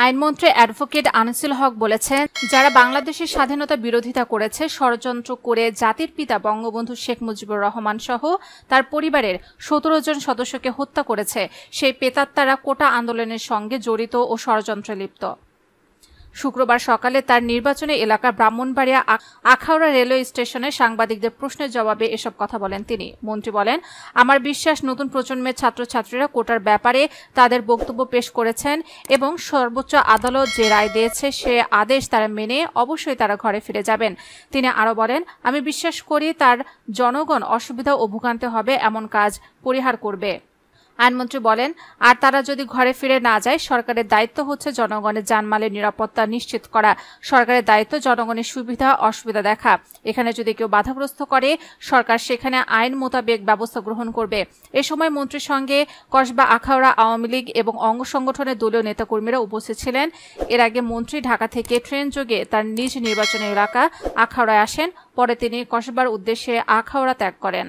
আইনমন্ত্রী অ্যাডভোকেট আনিসুল হক বলেছেন, যারা বাংলাদেশের স্বাধীনতা বিরোধিতা করেছে, ষড়যন্ত্র করে জাতির পিতা বঙ্গবন্ধু শেখ মুজিবুর রহমান সহ তার পরিবারের ১৭ জন সদস্যকে হত্যা করেছে, সেই প্রেতাত্মারা কোটা আন্দোলনের সঙ্গে জড়িত ও ষড়যন্ত্রে লিপ্ত। শুক্রবার সকালে তার নির্বাচনী এলাকা ব্রাহ্মণবাড়িয়া আখাউড়া রেলওয়ে স্টেশনে সাংবাদিকদের প্রশ্নের জবাবে এসব কথা বলেন তিনি। মন্ত্রী বলেন, আমার বিশ্বাস নতুন প্রজন্মের ছাত্রছাত্রীরা কোটার ব্যাপারে তাদের বক্তব্য পেশ করেছেন এবং সর্বোচ্চ আদালত যে রায় দিয়েছে সে আদেশ তারা মেনে অবশ্যই তারা ঘরে ফিরে যাবেন। তিনি আরও বলেন, আমি বিশ্বাস করি তার জনগণ অসুবিধা ও ভোগান্তি হবে এমন কাজ পরিহার করবে। আইনমন্ত্রী বলেন, আর তারা যদি ঘরে ফিরে না যায়, সরকারের দায়িত্ব হচ্ছে জনগণের জানমালের নিরাপত্তা নিশ্চিত করা। সরকারের দায়িত্ব জনগণের সুবিধা অসুবিধা দেখা। এখানে যদি কেউ বাধাগ্রস্ত করে, সরকার সেখানে আইন মোতাবেক ব্যবস্থা গ্রহণ করবে। এ সময় মন্ত্রীর সঙ্গে কসবা আখাউড়া আওয়ামী লীগ এবং অঙ্গ সংগঠনের দলীয় নেতাকর্মীরা উপস্থিত ছিলেন। এর আগে মন্ত্রী ঢাকা থেকে ট্রেন যোগে তার নিজ নির্বাচনী এলাকা আখাউড়ায় আসেন। পরে তিনি কসবার উদ্দেশ্যে আখাউড়া ত্যাগ করেন।